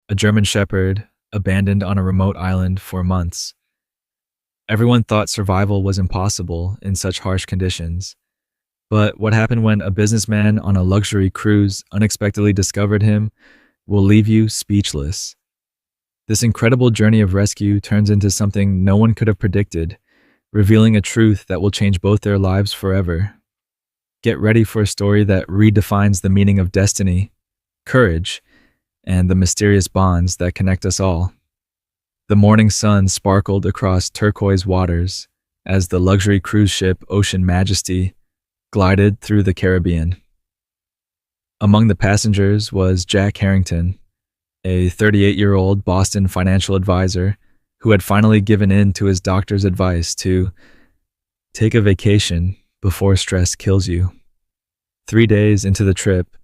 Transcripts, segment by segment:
a German Shepherd abandoned on a remote island for months. Everyone thought survival was impossible in such harsh conditions. But what happened when a businessman on a luxury cruise unexpectedly discovered him will leave you speechless. This incredible journey of rescue turns into something no one could have predicted, revealing a truth that will change both their lives forever. Get ready for a story that redefines the meaning of destiny, courage, and the mysterious bonds that connect us all. The morning sun sparkled across turquoise waters as the luxury cruise ship Ocean Majesty glided through the Caribbean. Among the passengers was Jack Harrington, a 38-year-old Boston financial advisor who had finally given in to his doctor's advice to take a vacation before stress kills you. 3 days into the trip,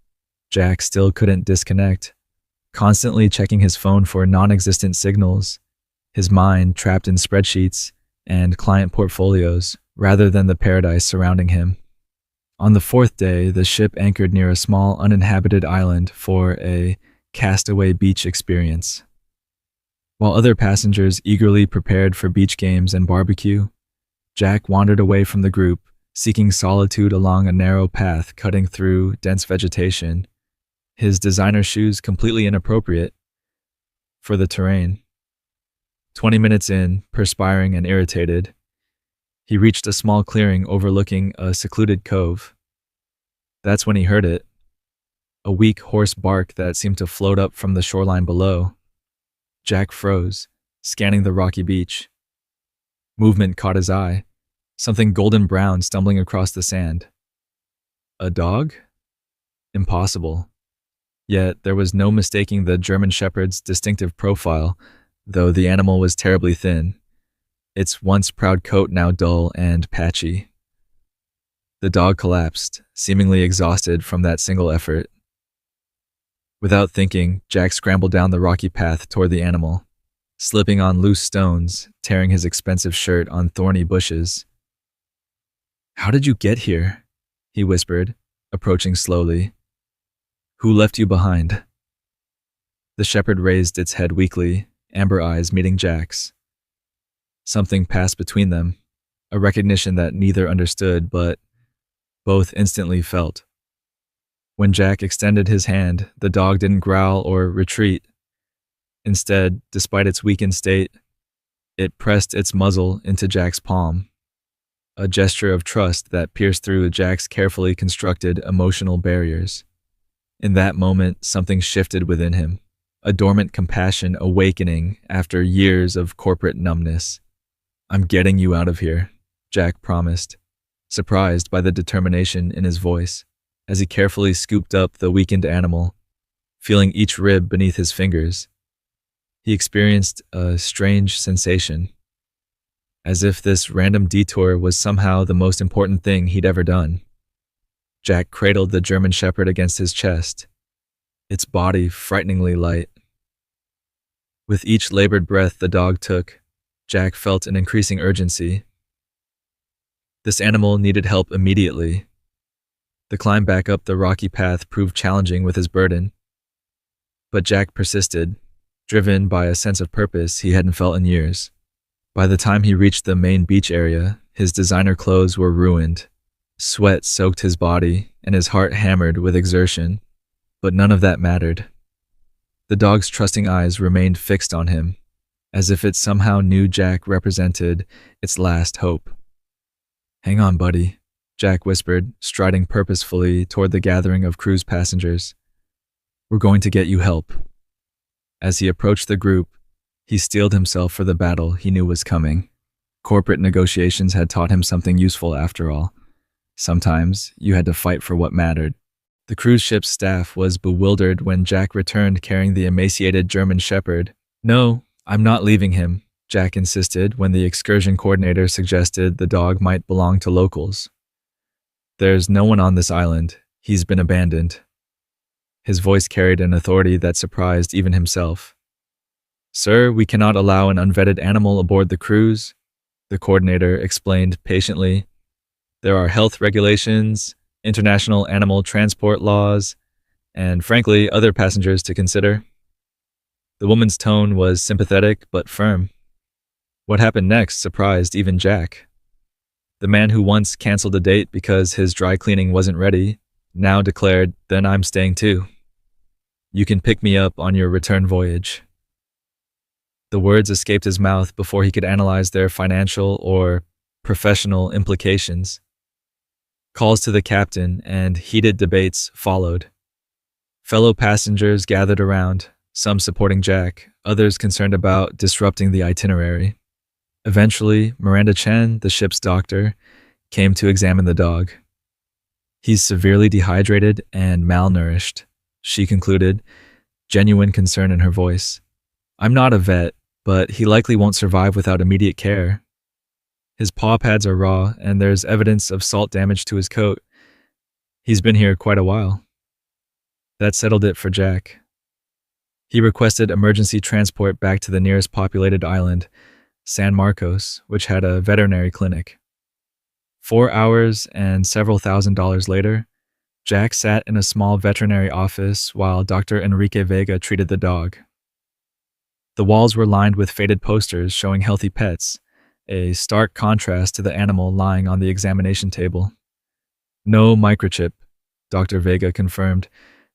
Jack still couldn't disconnect, constantly checking his phone for non-existent signals, his mind trapped in spreadsheets and client portfolios rather than the paradise surrounding him. On the fourth day, the ship anchored near a small uninhabited island for a castaway beach experience. While other passengers eagerly prepared for beach games and barbecue, Jack wandered away from the group, seeking solitude along a narrow path cutting through dense vegetation, his designer shoes completely inappropriate for the terrain. 20 minutes in, perspiring and irritated, he reached a small clearing overlooking a secluded cove. That's when he heard it, a weak, hoarse bark that seemed to float up from the shoreline below. Jack froze, scanning the rocky beach. Movement caught his eye, something golden brown stumbling across the sand. A dog? Impossible. Yet there was no mistaking the German Shepherd's distinctive profile, though the animal was terribly thin, its once proud coat now dull and patchy. The dog collapsed, seemingly exhausted from that single effort. Without thinking, Jack scrambled down the rocky path toward the animal, slipping on loose stones, tearing his expensive shirt on thorny bushes. "How did you get here?" he whispered, approaching slowly. "Who left you behind?" The shepherd raised its head weakly, amber eyes meeting Jack's. Something passed between them, a recognition that neither understood, but both instantly felt. When Jack extended his hand, the dog didn't growl or retreat. Instead, despite its weakened state, it pressed its muzzle into Jack's palm, a gesture of trust that pierced through Jack's carefully constructed emotional barriers. In that moment, something shifted within him, a dormant compassion awakening after years of corporate numbness. "I'm getting you out of here," Jack promised, surprised by the determination in his voice, as he carefully scooped up the weakened animal, feeling each rib beneath his fingers. He experienced a strange sensation, as if this random detour was somehow the most important thing he'd ever done. Jack cradled the German Shepherd against his chest, its body frighteningly light. With each labored breath the dog took, Jack felt an increasing urgency. This animal needed help immediately. The climb back up the rocky path proved challenging with his burden, but Jack persisted, driven by a sense of purpose he hadn't felt in years. By the time he reached the main beach area, his designer clothes were ruined. Sweat soaked his body, and his heart hammered with exertion. But none of that mattered. The dog's trusting eyes remained fixed on him, as if it somehow knew Jack represented its last hope. "Hang on, buddy," Jack whispered, striding purposefully toward the gathering of cruise passengers. "We're going to get you help." As he approached the group, he steeled himself for the battle he knew was coming. Corporate negotiations had taught him something useful after all. Sometimes you had to fight for what mattered. The cruise ship's staff was bewildered when Jack returned carrying the emaciated German Shepherd. "No, I'm not leaving him," Jack insisted when the excursion coordinator suggested the dog might belong to locals. "There's no one on this island. He's been abandoned." His voice carried an authority that surprised even himself. "Sir, we cannot allow an unvetted animal aboard the cruise," the coordinator explained patiently. "There are health regulations, international animal transport laws, and frankly, other passengers to consider." The woman's tone was sympathetic but firm. What happened next surprised even Jack. The man who once canceled a date because his dry cleaning wasn't ready now declared, "Then I'm staying too. You can pick me up on your return voyage." The words escaped his mouth before he could analyze their financial or professional implications. Calls to the captain and heated debates followed. Fellow passengers gathered around, some supporting Jack, others concerned about disrupting the itinerary. Eventually, Miranda Chen, the ship's doctor, came to examine the dog. "He's severely dehydrated and malnourished," she concluded, genuine concern in her voice. "I'm not a vet, but he likely won't survive without immediate care. His paw pads are raw, and there's evidence of salt damage to his coat. He's been here quite a while." That settled it for Jack. He requested emergency transport back to the nearest populated island, San Marcos, which had a veterinary clinic. 4 hours and several $1,000s later, Jack sat in a small veterinary office while Dr. Enrique Vega treated the dog. The walls were lined with faded posters showing healthy pets, a stark contrast to the animal lying on the examination table. "No microchip," Dr. Vega confirmed,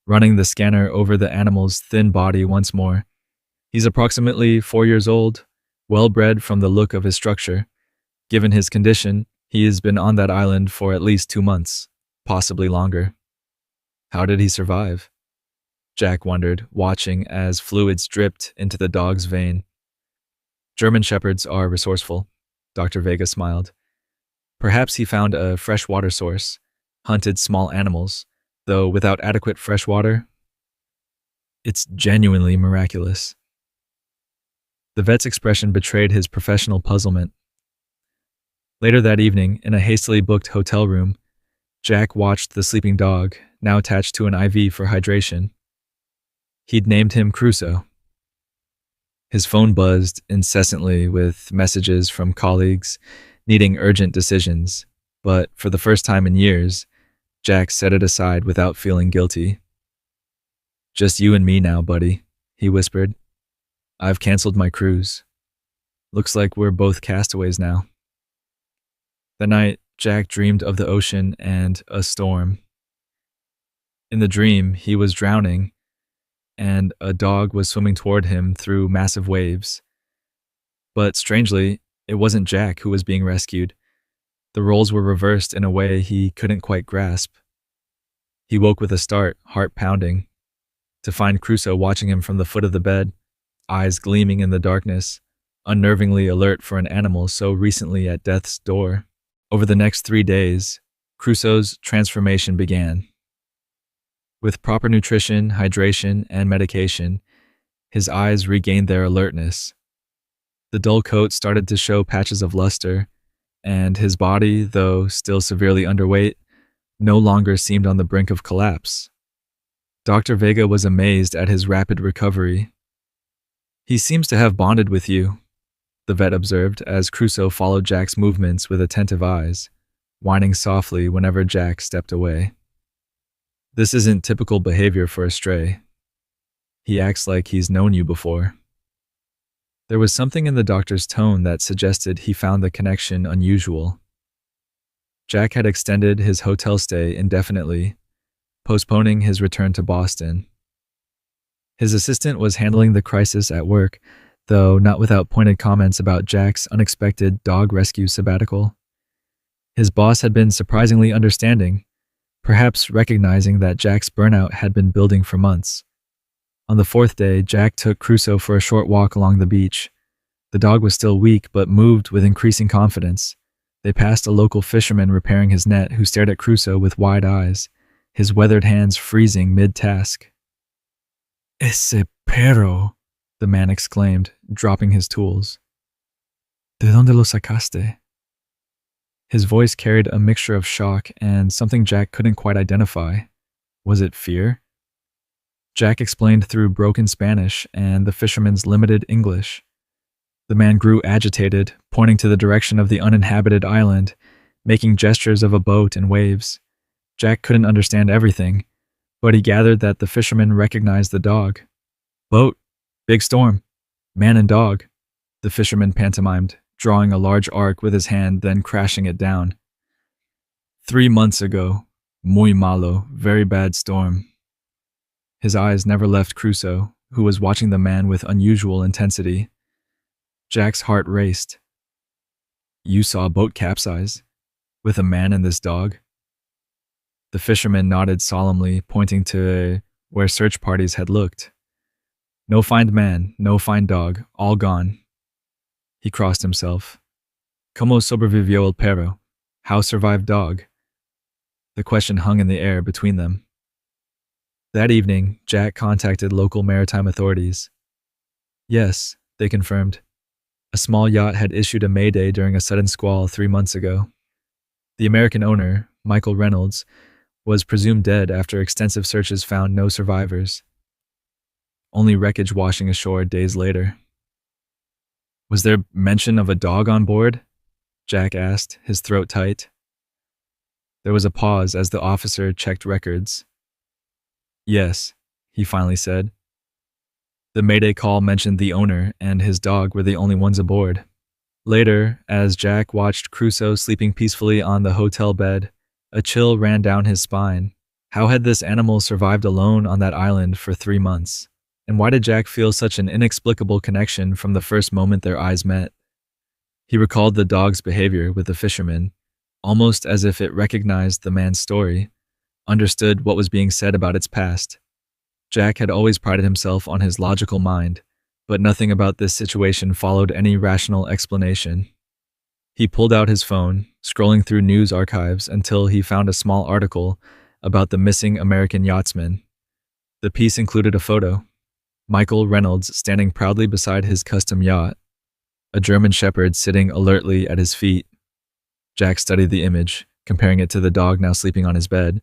running the scanner over the animal's thin body once more. "He's approximately 4 years old, well-bred from the look of his structure. Given his condition, he has been on that island for at least 2 months, possibly longer." How did he survive? Jack wondered, watching as fluids dripped into the dog's vein. "German shepherds are resourceful," Dr. Vega smiled. "Perhaps he found a fresh water source, hunted small animals, though without adequate fresh water. It's genuinely miraculous." The vet's expression betrayed his professional puzzlement. Later that evening, in a hastily booked hotel room, Jack watched the sleeping dog, now attached to an IV for hydration. He'd named him Crusoe. His phone buzzed incessantly with messages from colleagues needing urgent decisions, but for the first time in years, Jack set it aside without feeling guilty. "Just you and me now, buddy," he whispered. "I've canceled my cruise. Looks like we're both castaways now." That night, Jack dreamed of the ocean and a storm. In the dream, he was drowning, and a dog was swimming toward him through massive waves. But strangely, it wasn't Jack who was being rescued. The roles were reversed in a way he couldn't quite grasp. He woke with a start, heart pounding, to find Crusoe watching him from the foot of the bed, eyes gleaming in the darkness, unnervingly alert for an animal so recently at death's door. Over the next 3 days, Crusoe's transformation began. With proper nutrition, hydration, and medication, his eyes regained their alertness. The dull coat started to show patches of luster, and his body, though still severely underweight, no longer seemed on the brink of collapse. Dr. Vega was amazed at his rapid recovery. "He seems to have bonded with you," the vet observed as Crusoe followed Jack's movements with attentive eyes, whining softly whenever Jack stepped away. "This isn't typical behavior for a stray. He acts like he's known you before." There was something in the doctor's tone that suggested he found the connection unusual. Jack had extended his hotel stay indefinitely, postponing his return to Boston. His assistant was handling the crisis at work, though not without pointed comments about Jack's unexpected dog rescue sabbatical. His boss had been surprisingly understanding, perhaps recognizing that Jack's burnout had been building for months. On the 4th day, Jack took Crusoe for a short walk along the beach. The dog was still weak, but moved with increasing confidence. They passed a local fisherman repairing his net who stared at Crusoe with wide eyes, his weathered hands freezing mid-task. "Ese perro," the man exclaimed, dropping his tools. "¿De dónde lo sacaste?" His voice carried a mixture of shock and something Jack couldn't quite identify. Was it fear? Jack explained through broken Spanish and the fisherman's limited English. The man grew agitated, pointing to the direction of the uninhabited island, making gestures of a boat and waves. Jack couldn't understand everything, but he gathered that the fisherman recognized the dog. "Boat," Big storm. Man and dog. The fisherman pantomimed, drawing a large arc with his hand, then crashing it down. 3 months ago. Muy malo. Very bad storm. His eyes never left Crusoe, who was watching the man with unusual intensity. Jack's heart raced. You saw a boat capsize? With a man and this dog? The fisherman nodded solemnly, pointing to where search parties had looked. No find man, no find dog, all gone. He crossed himself. Como sobrevivió el perro? How survived dog? The question hung in the air between them. That evening, Jack contacted local maritime authorities. Yes, they confirmed. A small yacht had issued a mayday during a sudden squall 3 months ago. The American owner, Michael Reynolds, was presumed dead after extensive searches found no survivors. Only wreckage washing ashore days later. Was there mention of a dog on board? Jack asked, his throat tight. There was a pause as the officer checked records. Yes, he finally said. The mayday call mentioned the owner and his dog were the only ones aboard. Later, as Jack watched Crusoe sleeping peacefully on the hotel bed, a chill ran down his spine. How had this animal survived alone on that island for 3 months? And why did Jack feel such an inexplicable connection from the first moment their eyes met? He recalled the dog's behavior with the fisherman, almost as if it recognized the man's story, understood what was being said about its past. Jack had always prided himself on his logical mind, but nothing about this situation followed any rational explanation. He pulled out his phone, scrolling through news archives until he found a small article about the missing American yachtsman. The piece included a photo. Michael Reynolds standing proudly beside his custom yacht, a German shepherd sitting alertly at his feet. Jack studied the image, comparing it to the dog now sleeping on his bed.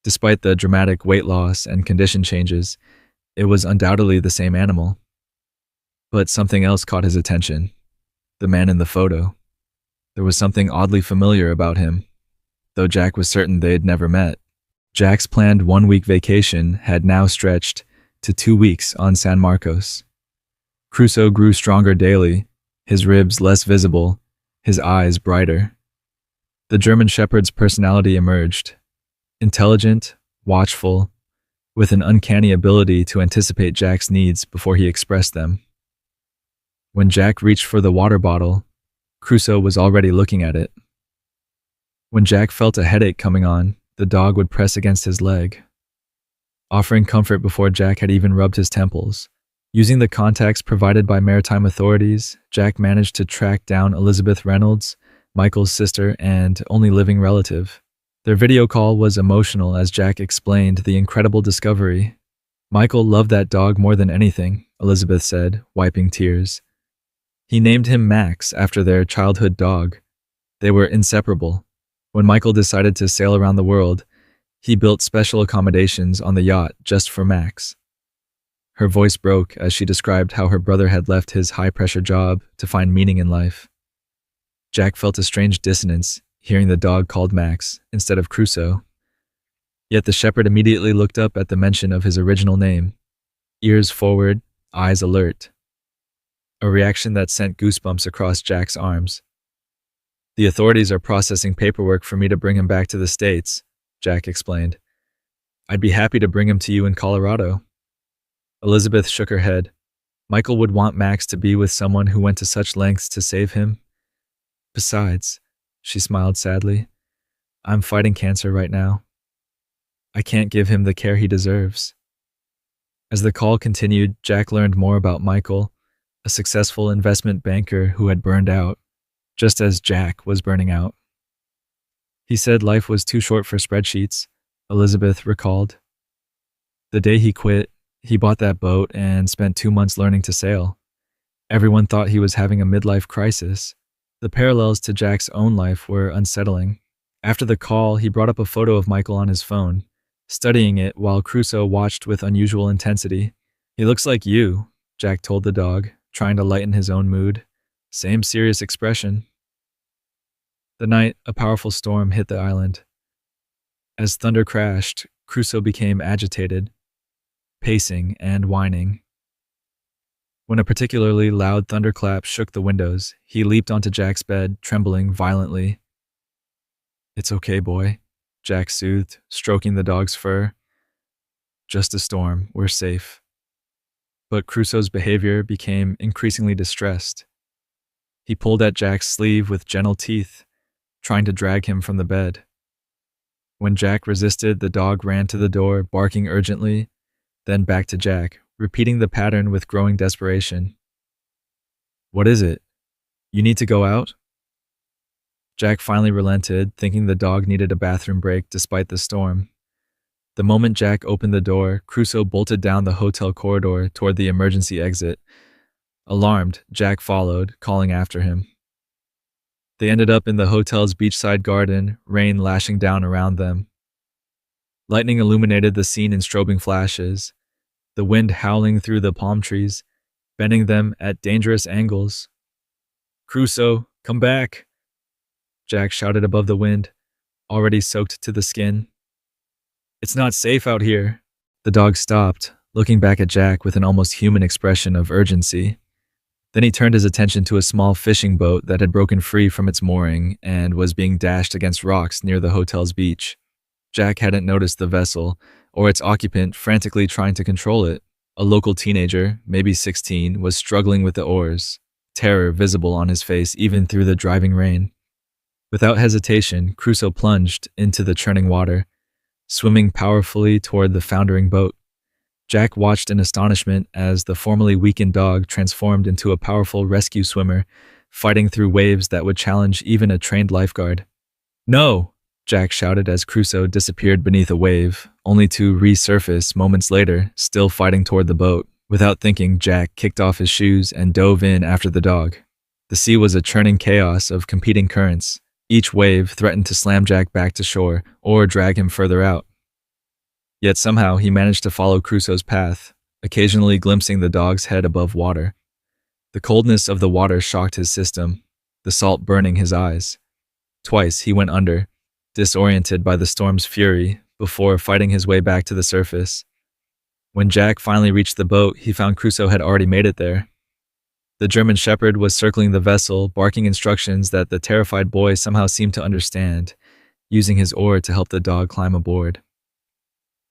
Despite the dramatic weight loss and condition changes, it was undoubtedly the same animal. But something else caught his attention. The man in the photo. There was something oddly familiar about him, though Jack was certain they'd never met. Jack's planned 1-week vacation had now stretched to 2 weeks on San Marcos. Crusoe grew stronger daily, his ribs less visible, his eyes brighter. The German shepherd's personality emerged. Intelligent, watchful, with an uncanny ability to anticipate Jack's needs before he expressed them. When Jack reached for the water bottle, Crusoe was already looking at it. When Jack felt a headache coming on, the dog would press against his leg, offering comfort before Jack had even rubbed his temples. Using the contacts provided by maritime authorities, Jack managed to track down Elizabeth Reynolds, Michael's sister and only living relative. Their video call was emotional as Jack explained the incredible discovery. Michael loved that dog more than anything, Elizabeth said, wiping tears. He named him Max after their childhood dog. They were inseparable. When Michael decided to sail around the world, he built special accommodations on the yacht just for Max. Her voice broke as she described how her brother had left his high-pressure job to find meaning in life. Jack felt a strange dissonance hearing the dog called Max instead of Crusoe. Yet the shepherd immediately looked up at the mention of his original name, ears forward, eyes alert. A reaction that sent goosebumps across Jack's arms. The authorities are processing paperwork for me to bring him back to the States, Jack explained. I'd be happy to bring him to you in Colorado. Elizabeth shook her head. Michael would want Max to be with someone who went to such lengths to save him. Besides, she smiled sadly, I'm fighting cancer right now. I can't give him the care he deserves. As the call continued, Jack learned more about Michael, a successful investment banker who had burned out, just as Jack was burning out. He said life was too short for spreadsheets, Elizabeth recalled. The day he quit, he bought that boat and spent 2 months learning to sail. Everyone thought he was having a midlife crisis. The parallels to Jack's own life were unsettling. After the call, he brought up a photo of Michael on his phone, studying it while Crusoe watched with unusual intensity. He looks like you, Jack told the dog, trying to lighten his own mood. Same serious expression. The night, a powerful storm hit the island. As thunder crashed, Crusoe became agitated, pacing and whining. When a particularly loud thunderclap shook the windows, he leaped onto Jack's bed, trembling violently. "It's okay, boy," Jack soothed, stroking the dog's fur. "Just a storm. We're safe." But Crusoe's behavior became increasingly distressed. He pulled at Jack's sleeve with gentle teeth, trying to drag him from the bed. When Jack resisted, the dog ran to the door, barking urgently, then back to Jack, repeating the pattern with growing desperation. "What is it? You need to go out?" Jack finally relented, thinking the dog needed a bathroom break despite the storm. The moment Jack opened the door, Crusoe bolted down the hotel corridor toward the emergency exit. Alarmed, Jack followed, calling after him. They ended up in the hotel's beachside garden, rain lashing down around them. Lightning illuminated the scene in strobing flashes, the wind howling through the palm trees, bending them at dangerous angles. "Crusoe, come back!" Jack shouted above the wind, already soaked to the skin. "It's not safe out here." The dog stopped, looking back at Jack with an almost human expression of urgency. Then he turned his attention to a small fishing boat that had broken free from its mooring and was being dashed against rocks near the hotel's beach. Jack hadn't noticed the vessel, or its occupant frantically trying to control it. A local teenager, maybe 16, was struggling with the oars, terror visible on his face even through the driving rain. Without hesitation, Crusoe plunged into the churning water, swimming powerfully toward the foundering boat. Jack watched in astonishment as the formerly weakened dog transformed into a powerful rescue swimmer, fighting through waves that would challenge even a trained lifeguard. "No!" Jack shouted as Crusoe disappeared beneath a wave, only to resurface moments later, still fighting toward the boat. Without thinking, Jack kicked off his shoes and dove in after the dog. The sea was a churning chaos of competing currents. Each wave threatened to slam Jack back to shore or drag him further out. Yet somehow he managed to follow Crusoe's path, occasionally glimpsing the dog's head above water. The coldness of the water shocked his system, the salt burning his eyes. Twice he went under, disoriented by the storm's fury, before fighting his way back to the surface. When Jack finally reached the boat, he found Crusoe had already made it there. The German shepherd was circling the vessel, barking instructions that the terrified boy somehow seemed to understand, using his oar to help the dog climb aboard.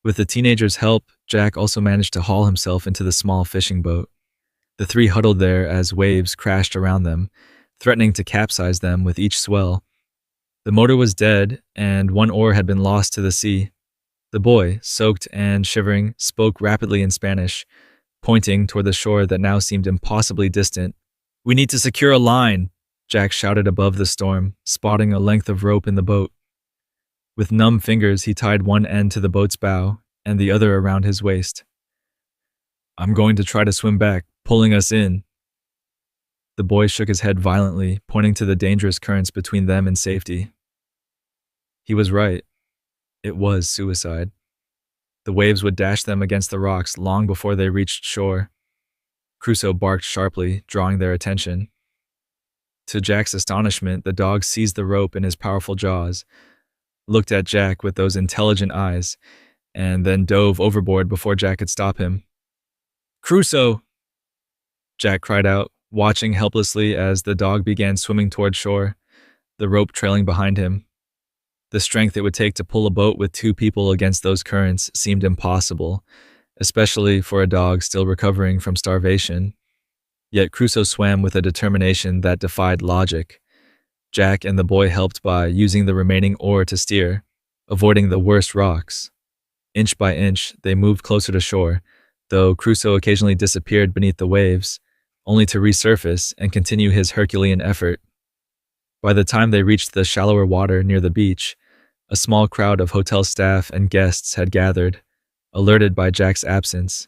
With the teenager's help, Jack also managed to haul himself into the small fishing boat. The three huddled there as waves crashed around them, threatening to capsize them with each swell. The motor was dead, and one oar had been lost to the sea. The boy, soaked and shivering, spoke rapidly in Spanish, pointing toward the shore that now seemed impossibly distant. "We need to secure a line," Jack shouted above the storm, spotting a length of rope in the boat. With numb fingers, he tied one end to the boat's bow and the other around his waist. "I'm going to try to swim back, pulling us in." The boy shook his head violently, pointing to the dangerous currents between them and safety. He was right. It was suicide. The waves would dash them against the rocks long before they reached shore. Crusoe barked sharply, drawing their attention. To Jack's astonishment, the dog seized the rope in his powerful jaws, looked at Jack with those intelligent eyes, and then dove overboard before Jack could stop him. "Crusoe!" Jack cried out, watching helplessly as the dog began swimming toward shore, the rope trailing behind him. The strength it would take to pull a boat with two people against those currents seemed impossible, especially for a dog still recovering from starvation. Yet Crusoe swam with a determination that defied logic. Jack and the boy helped by using the remaining oar to steer, avoiding the worst rocks. Inch by inch, they moved closer to shore, though Crusoe occasionally disappeared beneath the waves, only to resurface and continue his Herculean effort. By the time they reached the shallower water near the beach, a small crowd of hotel staff and guests had gathered, alerted by Jack's absence.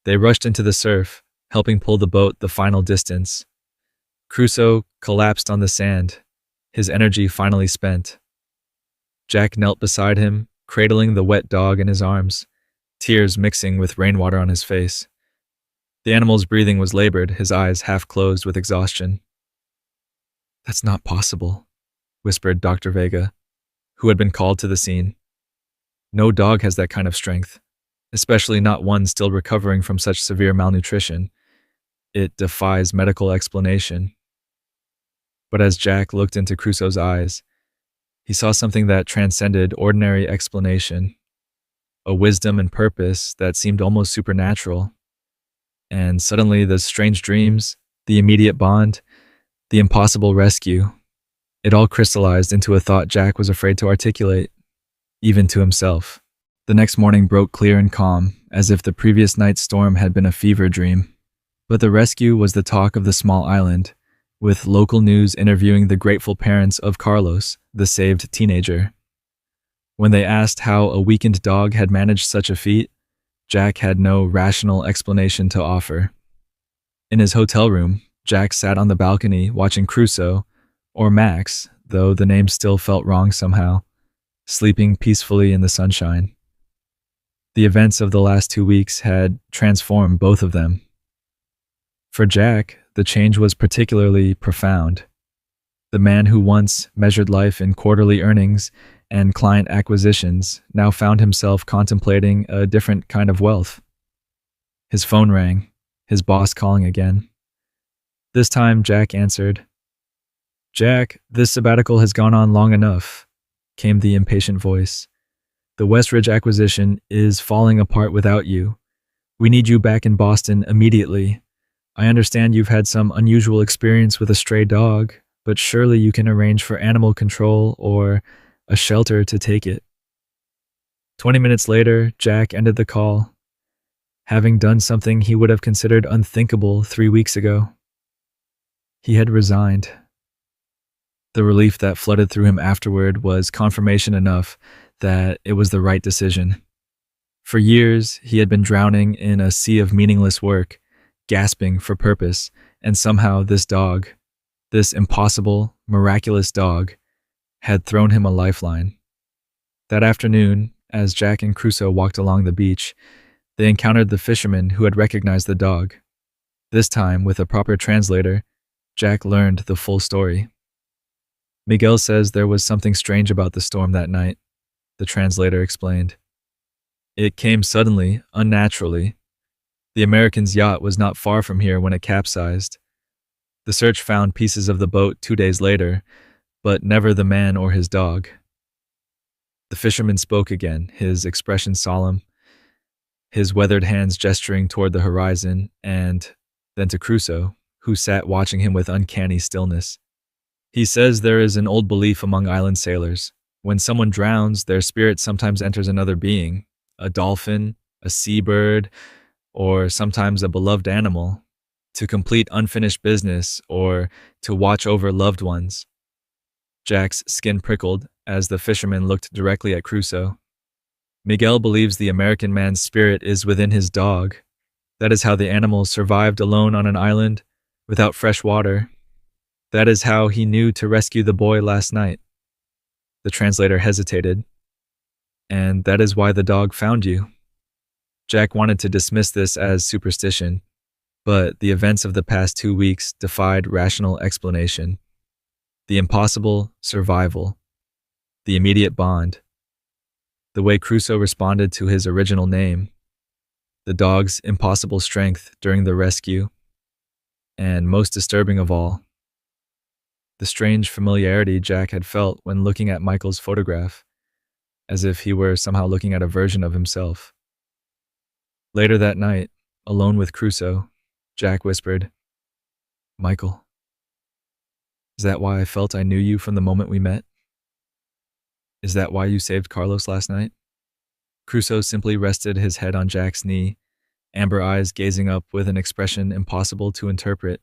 They rushed into the surf, helping pull the boat the final distance. Crusoe collapsed on the sand, his energy finally spent. Jack knelt beside him, cradling the wet dog in his arms, tears mixing with rainwater on his face. The animal's breathing was labored, his eyes half closed with exhaustion. "That's not possible," whispered Dr. Vega, who had been called to the scene. "No dog has that kind of strength, especially not one still recovering from such severe malnutrition. It defies medical explanation. But as Jack looked into Crusoe's eyes, he saw something that transcended ordinary explanation, a wisdom and purpose that seemed almost supernatural. And suddenly, the strange dreams, the immediate bond, the impossible rescue, it all crystallized into a thought Jack was afraid to articulate, even to himself. The next morning broke clear and calm, as if the previous night's storm had been a fever dream. But the rescue was the talk of the small island, with local news interviewing the grateful parents of Carlos, the saved teenager. When they asked how a weakened dog had managed such a feat, Jack had no rational explanation to offer. In his hotel room, Jack sat on the balcony watching Crusoe, or Max, though the name still felt wrong somehow, sleeping peacefully in the sunshine. The events of the last 2 weeks had transformed both of them. For Jack, the change was particularly profound. The man who once measured life in quarterly earnings and client acquisitions now found himself contemplating a different kind of wealth. His phone rang, his boss calling again. This time, Jack answered. "Jack, this sabbatical has gone on long enough," came the impatient voice. "The Westridge acquisition is falling apart without you. We need you back in Boston immediately. I understand you've had some unusual experience with a stray dog, but surely you can arrange for animal control or a shelter to take it." 20 minutes later, Jack ended the call, having done something he would have considered unthinkable 3 weeks ago. He had resigned. The relief that flooded through him afterward was confirmation enough that it was the right decision. For years, he had been drowning in a sea of meaningless work, gasping for purpose, and somehow this dog, this impossible, miraculous dog, had thrown him a lifeline. That afternoon, as Jack and Crusoe walked along the beach, they encountered the fisherman who had recognized the dog. This time, with a proper translator, Jack learned the full story. "Miguel says there was something strange about the storm that night," the translator explained. "It came suddenly, unnaturally. The American's yacht was not far from here when it capsized. The search found pieces of the boat 2 days later, but never the man or his dog." The fisherman spoke again, his expression solemn, his weathered hands gesturing toward the horizon, and then to Crusoe, who sat watching him with uncanny stillness. "He says there is an old belief among island sailors. When someone drowns, their spirit sometimes enters another being, a dolphin, a seabird, or sometimes a beloved animal, to complete unfinished business or to watch over loved ones." Jack's skin prickled as the fisherman looked directly at Crusoe. "Miguel believes the American man's spirit is within his dog. That is how the animal survived alone on an island, without fresh water. That is how he knew to rescue the boy last night." The translator hesitated. "And that is why the dog found you." Jack wanted to dismiss this as superstition, but the events of the past 2 weeks defied rational explanation. The impossible survival, the immediate bond, the way Crusoe responded to his original name, the dog's impossible strength during the rescue, and most disturbing of all, the strange familiarity Jack had felt when looking at Michael's photograph, as if he were somehow looking at a version of himself. Later that night, alone with Crusoe, Jack whispered, "Michael, is that why I felt I knew you from the moment we met? Is that why you saved Carlos last night?" Crusoe simply rested his head on Jack's knee, amber eyes gazing up with an expression impossible to interpret.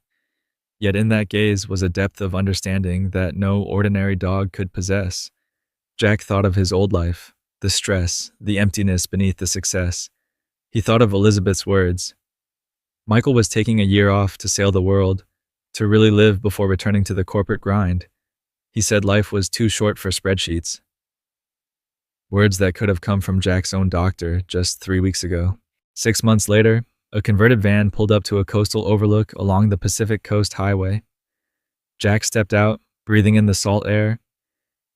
Yet in that gaze was a depth of understanding that no ordinary dog could possess. Jack thought of his old life, the stress, the emptiness beneath the success. He thought of Elizabeth's words. Michael was taking a year off to sail the world, to really live before returning to the corporate grind. He said life was too short for spreadsheets. Words that could have come from Jack's own doctor just 3 weeks ago. 6 months later, a converted van pulled up to a coastal overlook along the Pacific Coast Highway. Jack stepped out, breathing in the salt air,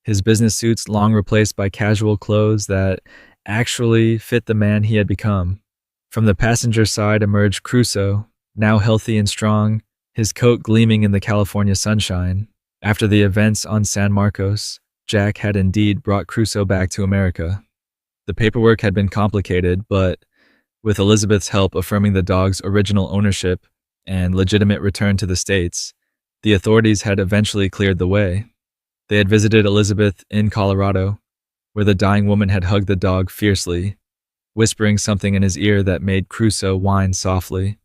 his business suits long replaced by casual clothes that actually fit the man he had become. From the passenger side emerged Crusoe, now healthy and strong, his coat gleaming in the California sunshine. After the events on San Marcos, Jack had indeed brought Crusoe back to America. The paperwork had been complicated, but with Elizabeth's help affirming the dog's original ownership and legitimate return to the States, the authorities had eventually cleared the way. They had visited Elizabeth in Colorado, where the dying woman had hugged the dog fiercely, whispering something in his ear that made Crusoe whine softly.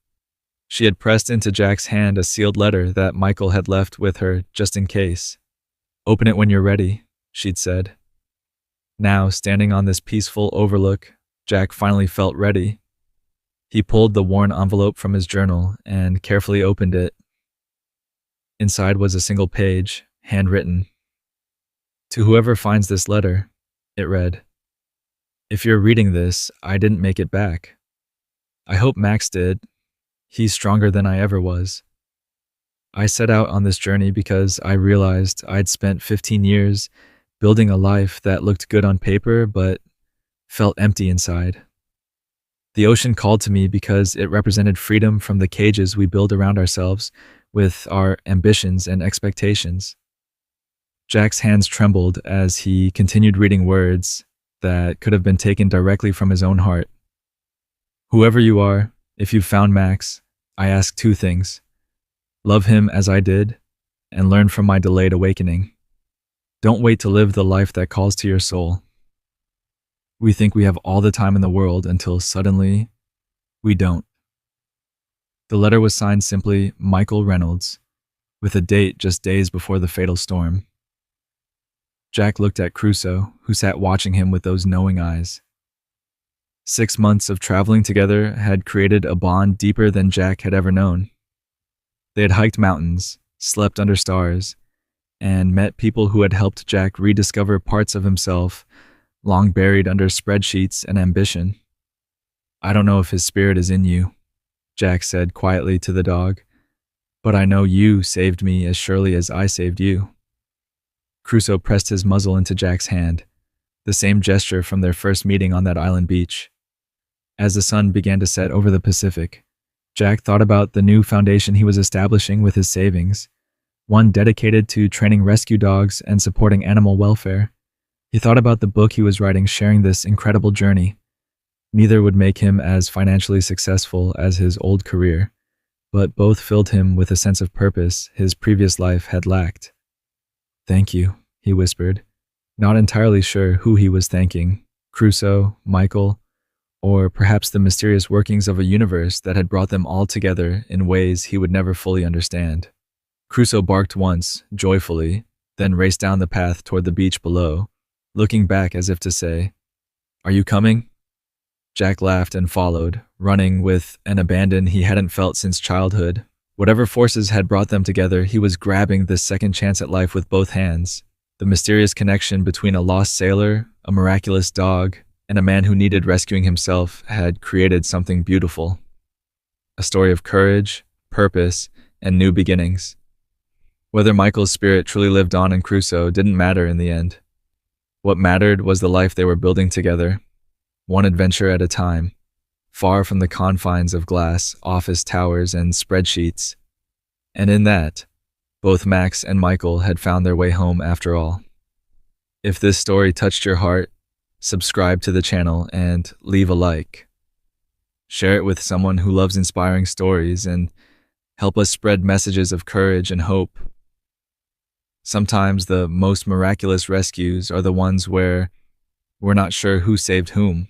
She had pressed into Jack's hand a sealed letter that Michael had left with her just in case. "Open it when you're ready," she'd said. Now, standing on this peaceful overlook, Jack finally felt ready. He pulled the worn envelope from his journal and carefully opened it. Inside was a single page, handwritten. "To whoever finds this letter," it read, "if you're reading this, I didn't make it back. I hope Max did. He's stronger than I ever was. I set out on this journey because I realized I'd spent 15 years building a life that looked good on paper but felt empty inside. The ocean called to me because it represented freedom from the cages we build around ourselves with our ambitions and expectations." Jack's hands trembled as he continued reading words that could have been taken directly from his own heart. "Whoever you are, if you've found Max, I ask two things. Love him as I did, and learn from my delayed awakening. Don't wait to live the life that calls to your soul. We think we have all the time in the world until suddenly, we don't." The letter was signed simply Michael Reynolds, with a date just days before the fatal storm. Jack looked at Crusoe, who sat watching him with those knowing eyes. 6 months of traveling together had created a bond deeper than Jack had ever known. They had hiked mountains, slept under stars, and met people who had helped Jack rediscover parts of himself long buried under spreadsheets and ambition. "I don't know if his spirit is in you," Jack said quietly to the dog, "but I know you saved me as surely as I saved you." Crusoe pressed his muzzle into Jack's hand, the same gesture from their first meeting on that island beach. As the sun began to set over the Pacific, Jack thought about the new foundation he was establishing with his savings, one dedicated to training rescue dogs and supporting animal welfare. He thought about the book he was writing sharing this incredible journey. Neither would make him as financially successful as his old career, but both filled him with a sense of purpose his previous life had lacked. "Thank you," he whispered, not entirely sure who he was thanking, Crusoe, Michael, or perhaps the mysterious workings of a universe that had brought them all together in ways he would never fully understand. Crusoe barked once, joyfully, then raced down the path toward the beach below, looking back as if to say, "Are you coming?" Jack laughed and followed, running with an abandon he hadn't felt since childhood. Whatever forces had brought them together, he was grabbing this second chance at life with both hands. The mysterious connection between a lost sailor, a miraculous dog, and a man who needed rescuing himself had created something beautiful. A story of courage, purpose, and new beginnings. Whether Michael's spirit truly lived on in Crusoe didn't matter in the end. What mattered was the life they were building together, one adventure at a time, far from the confines of glass, office towers, and spreadsheets. And in that, both Max and Michael had found their way home after all. If this story touched your heart, subscribe to the channel and leave a like. Share it with someone who loves inspiring stories and help us spread messages of courage and hope. Sometimes the most miraculous rescues are the ones where we're not sure who saved whom.